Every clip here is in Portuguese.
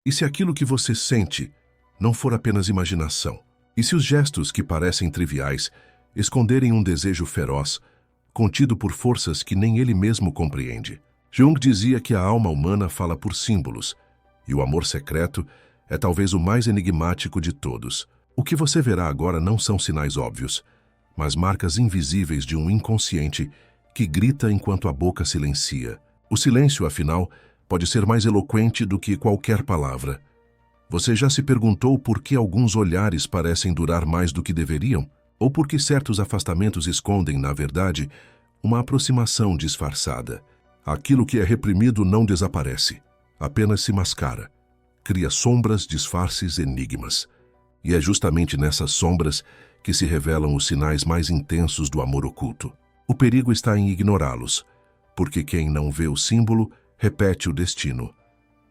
E se aquilo que você sente não for apenas imaginação? E se os gestos que parecem triviais esconderem um desejo feroz, contido por forças que nem ele mesmo compreende? Jung dizia que a alma humana fala por símbolos, e o amor secreto é talvez o mais enigmático de todos. O que você verá agora não são sinais óbvios, mas marcas invisíveis de um inconsciente que grita enquanto a boca silencia. O silêncio, afinal, pode ser mais eloquente do que qualquer palavra. Você já se perguntou por que alguns olhares parecem durar mais do que deveriam? Ou por que certos afastamentos escondem, na verdade, uma aproximação disfarçada? Aquilo que é reprimido não desaparece, apenas se mascara. Cria sombras, disfarces, enigmas. E é justamente nessas sombras que se revelam os sinais mais intensos do amor oculto. O perigo está em ignorá-los, porque quem não vê o símbolo repete o destino.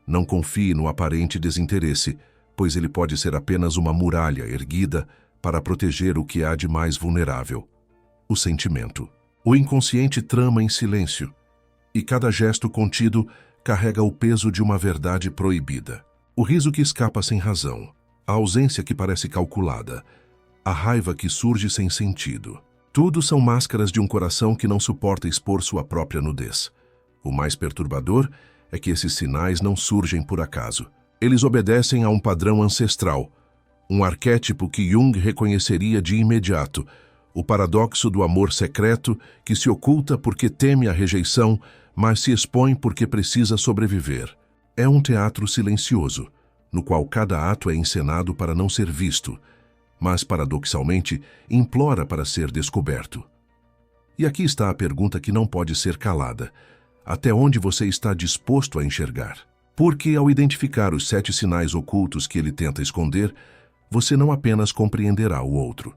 Não confie no aparente desinteresse, pois ele pode ser apenas uma muralha erguida para proteger o que há de mais vulnerável: o sentimento. O inconsciente trama em silêncio, e cada gesto contido carrega o peso de uma verdade proibida. O riso que escapa sem razão, a ausência que parece calculada, a raiva que surge sem sentido. Tudo são máscaras de um coração que não suporta expor sua própria nudez. O mais perturbador é que esses sinais não surgem por acaso. Eles obedecem a um padrão ancestral, um arquétipo que Jung reconheceria de imediato: o paradoxo do amor secreto que se oculta porque teme a rejeição, mas se expõe porque precisa sobreviver. É um teatro silencioso, no qual cada ato é encenado para não ser visto, mas, paradoxalmente, implora para ser descoberto. E aqui está a pergunta que não pode ser calada: até onde você está disposto a enxergar? Porque, ao identificar os 7 sinais ocultos que ele tenta esconder, você não apenas compreenderá o outro,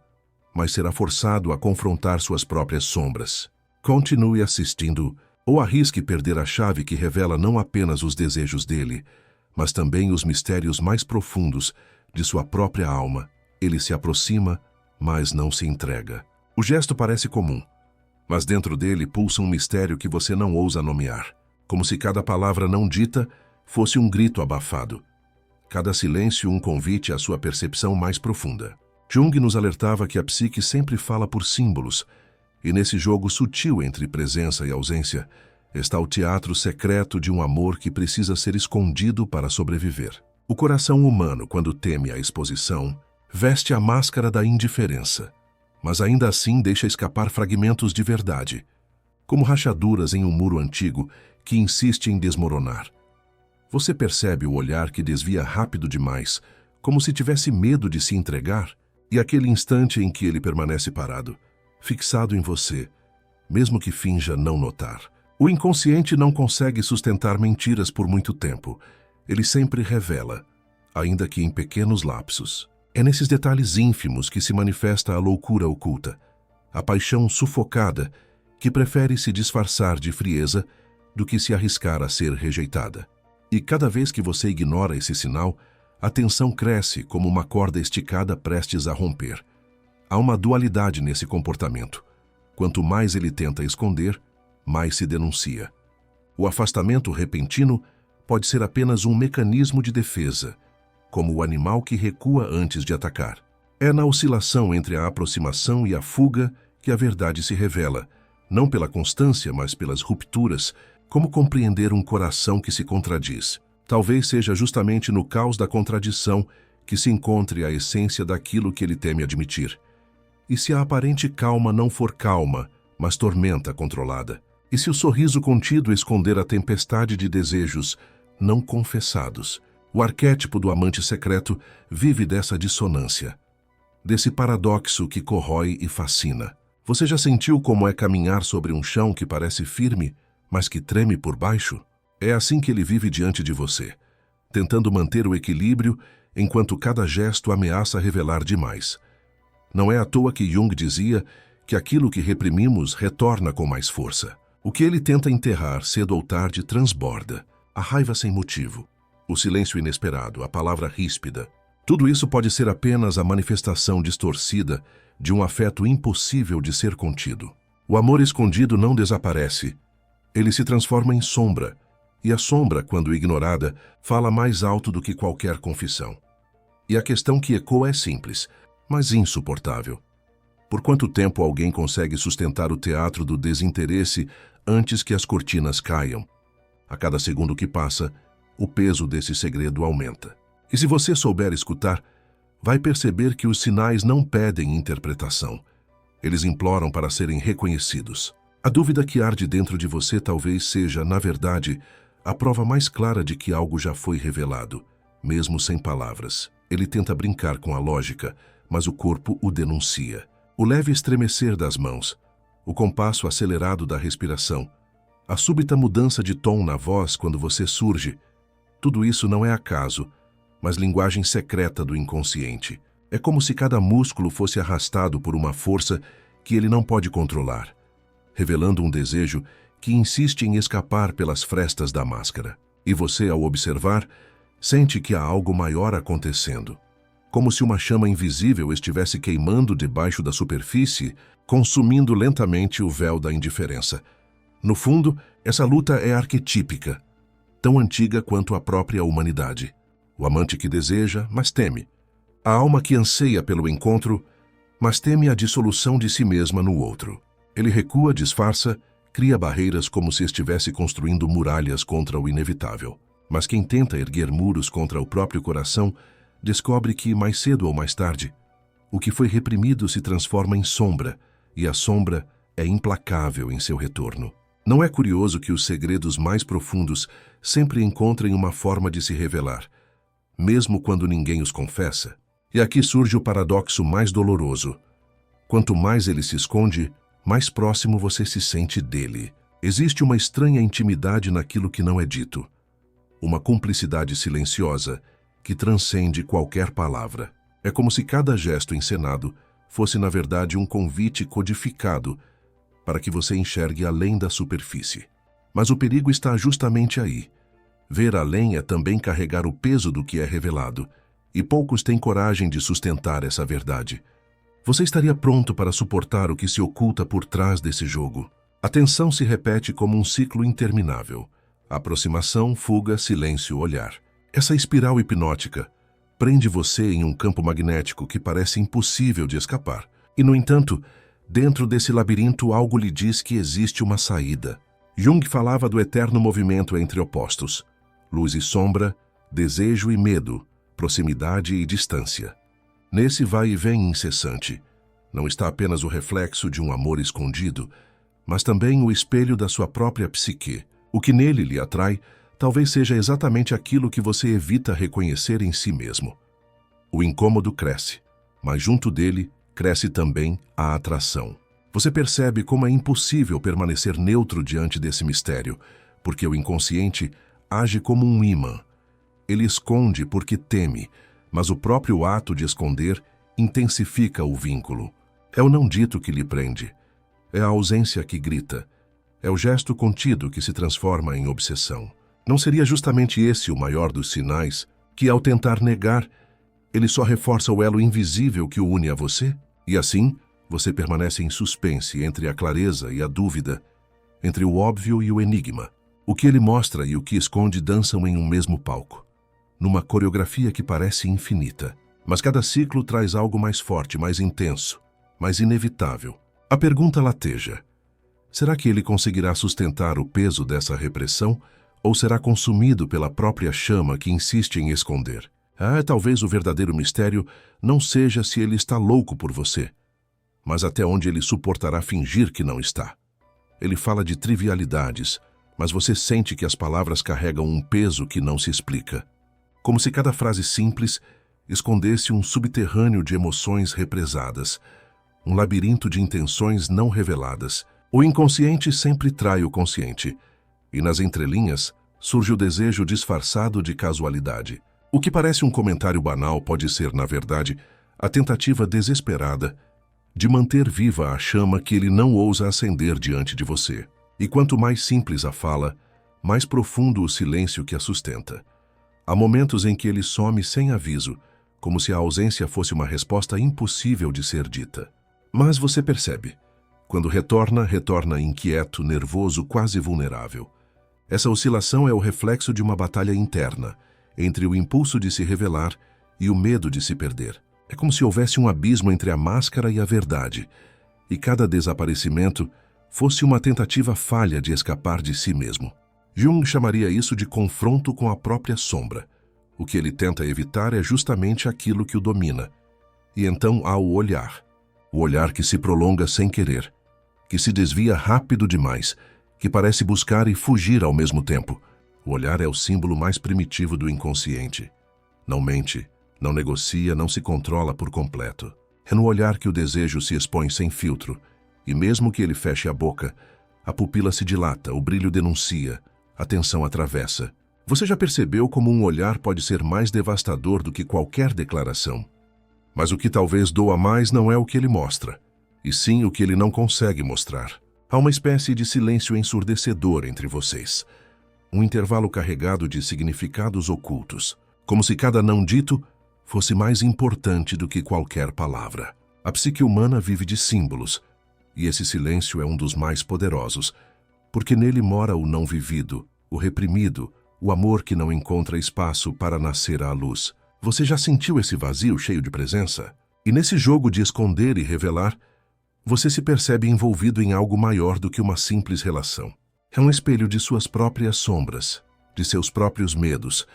mas será forçado a confrontar suas próprias sombras. Continue assistindo, ou arrisque perder a chave que revela não apenas os desejos dele, mas também os mistérios mais profundos de sua própria alma. Ele se aproxima, mas não se entrega. O gesto parece comum, mas dentro dele pulsa um mistério que você não ousa nomear, como se cada palavra não dita fosse um grito abafado, cada silêncio um convite à sua percepção mais profunda. Jung nos alertava que a psique sempre fala por símbolos, e nesse jogo sutil entre presença e ausência está o teatro secreto de um amor que precisa ser escondido para sobreviver. O coração humano, quando teme a exposição, veste a máscara da indiferença, mas ainda assim deixa escapar fragmentos de verdade, como rachaduras em um muro antigo que insiste em desmoronar. Você percebe o olhar que desvia rápido demais, como se tivesse medo de se entregar, e aquele instante em que ele permanece parado, fixado em você, mesmo que finja não notar. O inconsciente não consegue sustentar mentiras por muito tempo. Ele sempre revela, ainda que em pequenos lapsos. É nesses detalhes ínfimos que se manifesta a loucura oculta, a paixão sufocada que prefere se disfarçar de frieza do que se arriscar a ser rejeitada. E cada vez que você ignora esse sinal, a tensão cresce como uma corda esticada prestes a romper. Há uma dualidade nesse comportamento. Quanto mais ele tenta esconder, mais se denuncia. O afastamento repentino pode ser apenas um mecanismo de defesa, como o animal que recua antes de atacar. É na oscilação entre a aproximação e a fuga que a verdade se revela, não pela constância, mas pelas rupturas. Como compreender um coração que se contradiz? Talvez seja justamente no caos da contradição que se encontre a essência daquilo que ele teme admitir. E se a aparente calma não for calma, mas tormenta controlada? E se o sorriso contido esconder a tempestade de desejos não confessados? O arquétipo do amante secreto vive dessa dissonância, desse paradoxo que corrói e fascina. Você já sentiu como é caminhar sobre um chão que parece firme, mas que treme por baixo? É assim que ele vive diante de você, tentando manter o equilíbrio enquanto cada gesto ameaça revelar demais. Não é à toa que Jung dizia que aquilo que reprimimos retorna com mais força. O que ele tenta enterrar cedo ou tarde transborda. A raiva sem motivo, o silêncio inesperado, a palavra ríspida. Tudo isso pode ser apenas a manifestação distorcida de um afeto impossível de ser contido. O amor escondido não desaparece. Ele se transforma em sombra, E a sombra, quando ignorada, fala mais alto do que qualquer confissão. E a questão que ecoa é simples, mas insuportável. Por quanto tempo alguém consegue sustentar o teatro do desinteresse antes que as cortinas caiam? A cada segundo que passa, o peso desse segredo aumenta. E se você souber escutar, vai perceber que os sinais não pedem interpretação. Eles imploram para serem reconhecidos. A dúvida que arde dentro de você talvez seja, na verdade, a prova mais clara de que algo já foi revelado, mesmo sem palavras. Ele tenta brincar com a lógica, mas o corpo o denuncia. O leve estremecer das mãos, o compasso acelerado da respiração, a súbita mudança de tom na voz quando você surge, tudo isso não é acaso, mas linguagem secreta do inconsciente. É como se cada músculo fosse arrastado por uma força que ele não pode controlar, revelando um desejo que insiste em escapar pelas frestas da máscara. E você, ao observar, sente que há algo maior acontecendo. Como se uma chama invisível estivesse queimando debaixo da superfície, consumindo lentamente o véu da indiferença. No fundo, essa luta é arquetípica, tão antiga quanto a própria humanidade. O amante que deseja, mas teme. A alma que anseia pelo encontro, mas teme a dissolução de si mesma no outro. Ele recua, disfarça, cria barreiras como se estivesse construindo muralhas contra o inevitável. Mas quem tenta erguer muros contra o próprio coração descobre que, mais cedo ou mais tarde, o que foi reprimido se transforma em sombra, e a sombra é implacável em seu retorno. Não é curioso que os segredos mais profundos sempre encontrem uma forma de se revelar, mesmo quando ninguém os confessa? E aqui surge o paradoxo mais doloroso. Quanto mais ele se esconde, mais próximo você se sente dele. Existe uma estranha intimidade naquilo que não é dito. Uma cumplicidade silenciosa que transcende qualquer palavra. É como se cada gesto encenado fosse, na verdade, um convite codificado para que você enxergue além da superfície. Mas o perigo está justamente aí. Ver além é também carregar o peso do que é revelado, e poucos têm coragem de sustentar essa verdade. Você estaria pronto para suportar o que se oculta por trás desse jogo? A tensão se repete como um ciclo interminável. Aproximação, fuga, silêncio, olhar. Essa espiral hipnótica prende você em um campo magnético que parece impossível de escapar. E, no entanto, dentro desse labirinto algo lhe diz que existe uma saída. Jung falava do eterno movimento entre opostos. Luz e sombra, desejo e medo, proximidade e distância. Nesse vai e vem incessante, não está apenas o reflexo de um amor escondido, mas também o espelho da sua própria psique. O que nele lhe atrai talvez seja exatamente aquilo que você evita reconhecer em si mesmo. O incômodo cresce, mas junto dele cresce também a atração. Você percebe como é impossível permanecer neutro diante desse mistério, porque o inconsciente age como um ímã. Ele esconde porque teme, mas o próprio ato de esconder intensifica o vínculo. É o não dito que lhe prende. É a ausência que grita. É o gesto contido que se transforma em obsessão. Não seria justamente esse o maior dos sinais que, ao tentar negar, ele só reforça o elo invisível que o une a você? E assim, você permanece em suspense entre a clareza e a dúvida, entre o óbvio e o enigma. O que ele mostra e o que esconde dançam em um mesmo palco, numa coreografia que parece infinita. Mas cada ciclo traz algo mais forte, mais intenso, mais inevitável. A pergunta lateja: será que ele conseguirá sustentar o peso dessa repressão ou será consumido pela própria chama que insiste em esconder? Talvez o verdadeiro mistério não seja se ele está louco por você, mas até onde ele suportará fingir que não está. Ele fala de trivialidades, mas você sente que as palavras carregam um peso que não se explica. Como se cada frase simples escondesse um subterrâneo de emoções represadas, um labirinto de intenções não reveladas. O inconsciente sempre trai o consciente, e nas entrelinhas surge o desejo disfarçado de casualidade. O que parece um comentário banal pode ser, na verdade, a tentativa desesperada de manter viva a chama que ele não ousa acender diante de você. E quanto mais simples a fala, mais profundo o silêncio que a sustenta. Há momentos em que ele some sem aviso, como se a ausência fosse uma resposta impossível de ser dita. Mas você percebe. Quando retorna inquieto, nervoso, quase vulnerável. Essa oscilação é o reflexo de uma batalha interna, entre o impulso de se revelar e o medo de se perder. É como se houvesse um abismo entre a máscara e a verdade, e cada desaparecimento fosse uma tentativa falha de escapar de si mesmo. Jung chamaria isso de confronto com a própria sombra. O que ele tenta evitar é justamente aquilo que o domina. E então há o olhar que se prolonga sem querer, que se desvia rápido demais, que parece buscar e fugir ao mesmo tempo. O olhar é o símbolo mais primitivo do inconsciente. Não mente, não negocia, não se controla por completo. É no olhar que o desejo se expõe sem filtro, e mesmo que ele feche a boca, a pupila se dilata, o brilho denuncia, a tensão atravessa. Você já percebeu como um olhar pode ser mais devastador do que qualquer declaração? Mas o que talvez doa mais não é o que ele mostra, e sim o que ele não consegue mostrar. Há uma espécie de silêncio ensurdecedor entre vocês, um intervalo carregado de significados ocultos, como se cada não dito fosse mais importante do que qualquer palavra. A psique humana vive de símbolos, e esse silêncio é um dos mais poderosos, porque nele mora o não vivido, o reprimido, o amor que não encontra espaço para nascer à luz. Você já sentiu esse vazio cheio de presença? E nesse jogo de esconder e revelar, você se percebe envolvido em algo maior do que uma simples relação. É um espelho de suas próprias sombras, de seus próprios medos,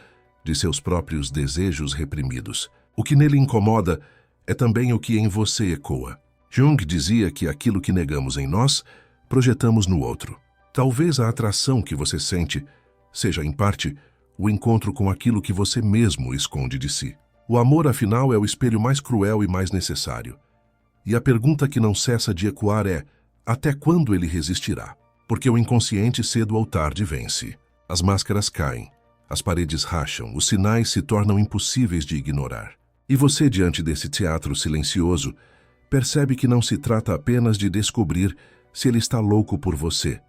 de seus próprios desejos reprimidos. O que nele incomoda é também o que em você ecoa. Jung dizia que aquilo que negamos em nós, projetamos no outro. Talvez a atração que você sente seja, em parte, o encontro com aquilo que você mesmo esconde de si. O amor, afinal, é o espelho mais cruel e mais necessário. E a pergunta que não cessa de ecoar é: até quando ele resistirá? Porque o inconsciente cedo ou tarde vence. As máscaras caem, as paredes racham, os sinais se tornam impossíveis de ignorar. E você, diante desse teatro silencioso, percebe que não se trata apenas de descobrir se ele está louco por você,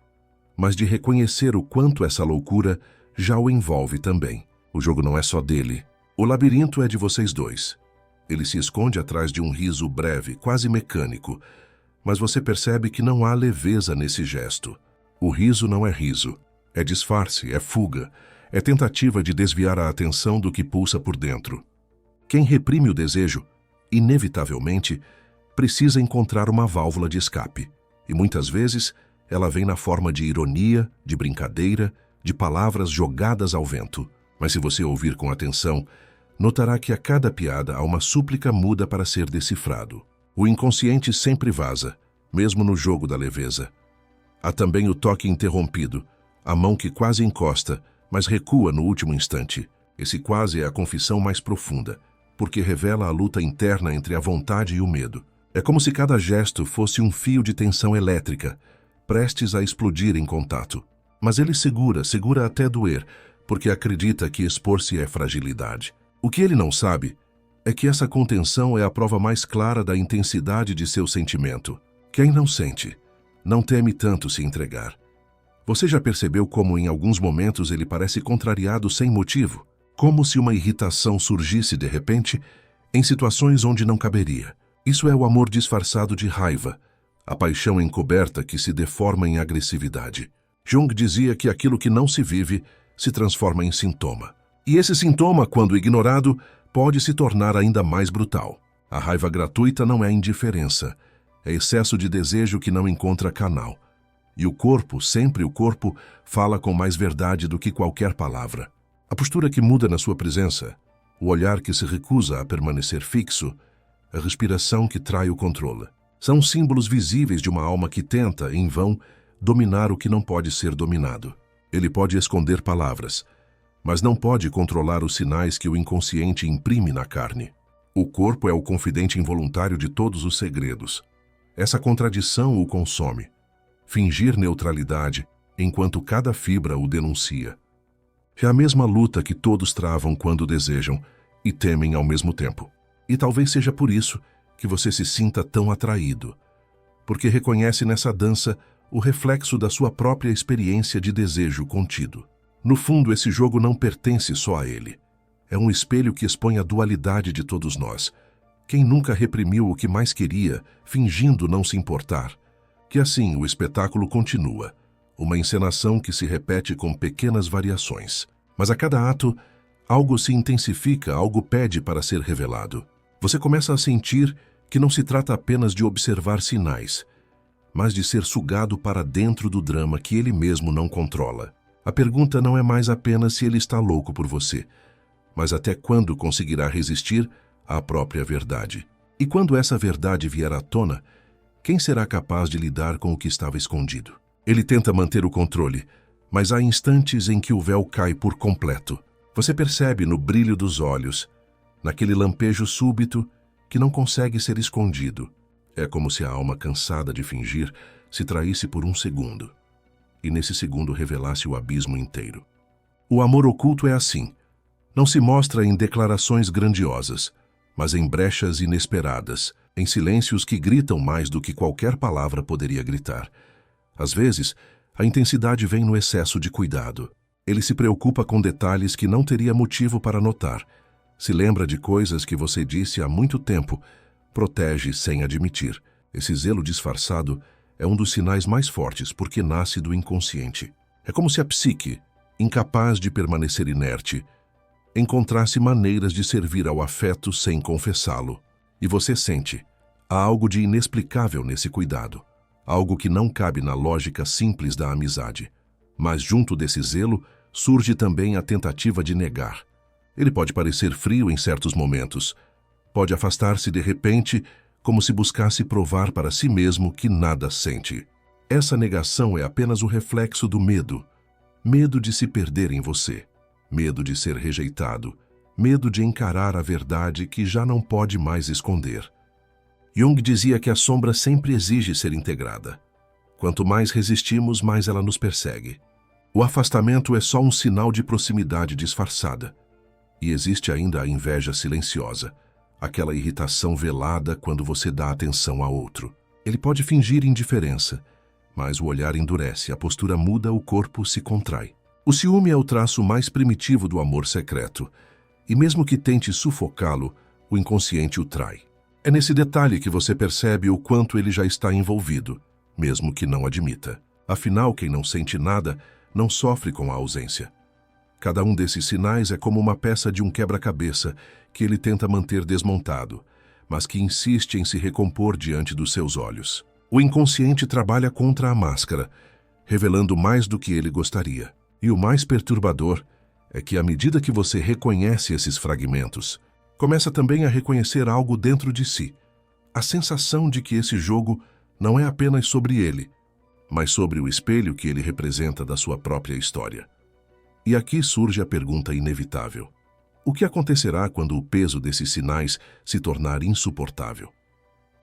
mas de reconhecer o quanto essa loucura já o envolve também. O jogo não é só dele. O labirinto é de vocês dois. Ele se esconde atrás de um riso breve, quase mecânico, mas você percebe que não há leveza nesse gesto. O riso não é riso, é disfarce, é fuga, é tentativa de desviar a atenção do que pulsa por dentro. Quem reprime o desejo, inevitavelmente, precisa encontrar uma válvula de escape, e muitas vezes ela vem na forma de ironia, de brincadeira, de palavras jogadas ao vento. Mas se você ouvir com atenção, notará que a cada piada há uma súplica muda para ser decifrado. O inconsciente sempre vaza, mesmo no jogo da leveza. Há também o toque interrompido, a mão que quase encosta, mas recua no último instante. Esse quase é a confissão mais profunda, porque revela a luta interna entre a vontade e o medo. É como se cada gesto fosse um fio de tensão elétrica, prestes a explodir em contato. Mas ele segura até doer, porque acredita que expor-se é fragilidade. O que ele não sabe é que essa contenção é a prova mais clara da intensidade de seu sentimento. Quem não sente, não teme tanto se entregar. Você já percebeu como em alguns momentos ele parece contrariado sem motivo? Como se uma irritação surgisse de repente, em situações onde não caberia. Isso é o amor disfarçado de raiva, a paixão encoberta que se deforma em agressividade. Jung dizia que aquilo que não se vive se transforma em sintoma. E esse sintoma, quando ignorado, pode se tornar ainda mais brutal. A raiva gratuita não é indiferença, é excesso de desejo que não encontra canal. E o corpo, sempre o corpo, fala com mais verdade do que qualquer palavra. A postura que muda na sua presença, o olhar que se recusa a permanecer fixo, a respiração que trai o controle. São símbolos visíveis de uma alma que tenta, em vão, dominar o que não pode ser dominado. Ele pode esconder palavras, mas não pode controlar os sinais que o inconsciente imprime na carne. O corpo é o confidente involuntário de todos os segredos. Essa contradição o consome. Fingir neutralidade, enquanto cada fibra o denuncia. É a mesma luta que todos travam quando desejam e temem ao mesmo tempo. E talvez seja por isso que você se sinta tão atraído, porque reconhece nessa dança o reflexo da sua própria experiência de desejo contido. No fundo, esse jogo não pertence só a ele. É um espelho que expõe a dualidade de todos nós. Quem nunca reprimiu o que mais queria, fingindo não se importar? Que assim o espetáculo continua. uma encenação que se repete com pequenas variações. Mas a cada ato, algo se intensifica, algo pede para ser revelado. Você começa a sentir que não se trata apenas de observar sinais, mas de ser sugado para dentro do drama que ele mesmo não controla. A pergunta não é mais apenas se ele está louco por você, mas até quando conseguirá resistir à própria verdade. E quando essa verdade vier à tona, quem será capaz de lidar com o que estava escondido? Ele tenta manter o controle, mas há instantes em que o véu cai por completo. Você percebe no brilho dos olhos, naquele lampejo súbito que não consegue ser escondido. É como se a alma cansada de fingir se traísse por um segundo, e nesse segundo revelasse o abismo inteiro. O amor oculto é assim. Não se mostra em declarações grandiosas, mas em brechas inesperadas, em silêncios que gritam mais do que qualquer palavra poderia gritar. Às vezes, a intensidade vem no excesso de cuidado. Ele se preocupa com detalhes que não teria motivo para notar. Se lembra de coisas que você disse há muito tempo, protege sem admitir. Esse zelo disfarçado é um dos sinais mais fortes porque nasce do inconsciente. É como se a psique, incapaz de permanecer inerte, encontrasse maneiras de servir ao afeto sem confessá-lo. E você sente, há algo de inexplicável nesse cuidado, algo que não cabe na lógica simples da amizade. Mas junto desse zelo surge também a tentativa de negar. Ele pode parecer frio em certos momentos, pode afastar-se de repente, como se buscasse provar para si mesmo que nada sente. Essa negação é apenas o reflexo do medo. Medo de se perder em você, medo de ser rejeitado, medo de encarar a verdade que já não pode mais esconder. Jung dizia que a sombra sempre exige ser integrada. Quanto mais resistimos, mais ela nos persegue. O afastamento é só um sinal de proximidade disfarçada. E existe ainda a inveja silenciosa, aquela irritação velada quando você dá atenção a outro. Ele pode fingir indiferença, mas o olhar endurece, a postura muda, o corpo se contrai. O ciúme é o traço mais primitivo do amor secreto, e mesmo que tente sufocá-lo, o inconsciente o trai. É nesse detalhe que você percebe o quanto ele já está envolvido, mesmo que não admita. Afinal, quem não sente nada, não sofre com a ausência. Cada um desses sinais é como uma peça de um quebra-cabeça que ele tenta manter desmontado, mas que insiste em se recompor diante dos seus olhos. O inconsciente trabalha contra a máscara, revelando mais do que ele gostaria. E o mais perturbador é que, à medida que você reconhece esses fragmentos, começa também a reconhecer algo dentro de si. A sensação de que esse jogo não é apenas sobre ele, mas sobre o espelho que ele representa da sua própria história. E aqui surge a pergunta inevitável. O que acontecerá quando o peso desses sinais se tornar insuportável?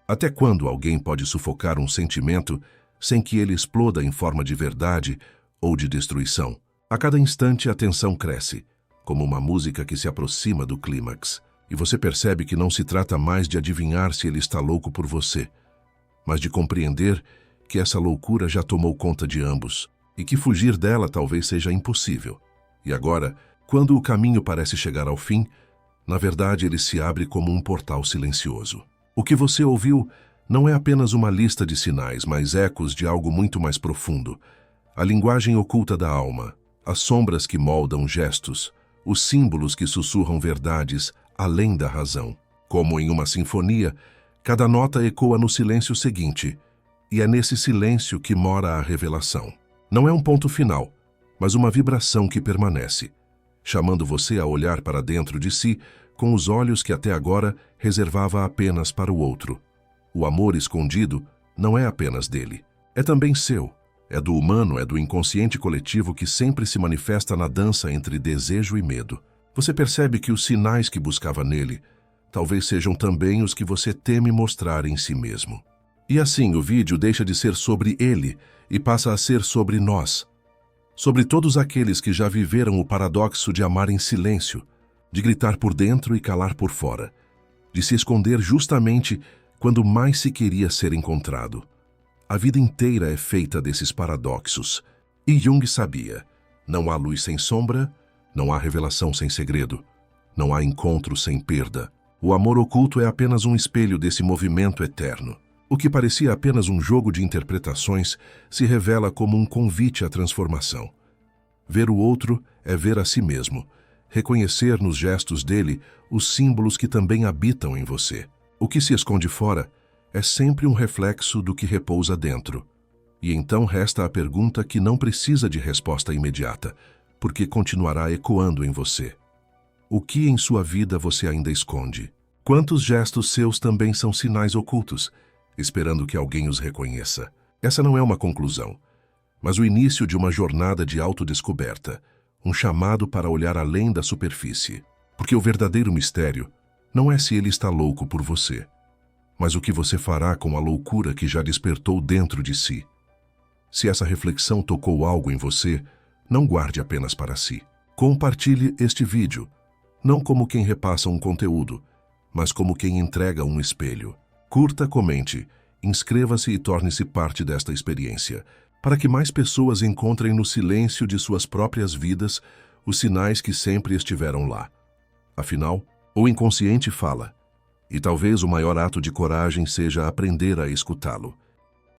Até quando alguém pode sufocar um sentimento sem que ele exploda em forma de verdade ou de destruição? A cada instante a tensão cresce, como uma música que se aproxima do clímax, e você percebe que não se trata mais de adivinhar se ele está louco por você, mas de compreender que essa loucura já tomou conta de ambos e que fugir dela talvez seja impossível. E agora, quando o caminho parece chegar ao fim, na verdade ele se abre como um portal silencioso. O que você ouviu não é apenas uma lista de sinais, mas ecos de algo muito mais profundo. A linguagem oculta da alma, as sombras que moldam gestos, os símbolos que sussurram verdades além da razão. Como em uma sinfonia, cada nota ecoa no silêncio seguinte, e é nesse silêncio que mora a revelação. Não é um ponto final, mas uma vibração que permanece, chamando você a olhar para dentro de si com os olhos que até agora reservava apenas para o outro. O amor escondido não é apenas dele, é também seu. É do humano, é do inconsciente coletivo que sempre se manifesta na dança entre desejo e medo. Você percebe que os sinais que buscava nele talvez sejam também os que você teme mostrar em si mesmo. E assim o vídeo deixa de ser sobre ele e passa a ser sobre nós. Sobre todos aqueles que já viveram o paradoxo de amar em silêncio, de gritar por dentro e calar por fora, de se esconder justamente quando mais se queria ser encontrado. A vida inteira é feita desses paradoxos. E Jung sabia, não há luz sem sombra, não há revelação sem segredo, não há encontro sem perda. O amor oculto é apenas um espelho desse movimento eterno. O que parecia apenas um jogo de interpretações se revela como um convite à transformação. Ver o outro é ver a si mesmo, reconhecer nos gestos dele os símbolos que também habitam em você. O que se esconde fora é sempre um reflexo do que repousa dentro. E então resta a pergunta que não precisa de resposta imediata, porque continuará ecoando em você. O que em sua vida você ainda esconde? Quantos gestos seus também são sinais ocultos, esperando que alguém os reconheça? Essa não é uma conclusão, mas o início de uma jornada de autodescoberta, um chamado para olhar além da superfície. Porque o verdadeiro mistério não é se ele está louco por você, mas o que você fará com a loucura que já despertou dentro de si. Se essa reflexão tocou algo em você, não guarde apenas para si. Compartilhe este vídeo, não como quem repassa um conteúdo, mas como quem entrega um espelho. Curta, comente, inscreva-se e torne-se parte desta experiência, para que mais pessoas encontrem no silêncio de suas próprias vidas os sinais que sempre estiveram lá. Afinal, o inconsciente fala, e talvez o maior ato de coragem seja aprender a escutá-lo.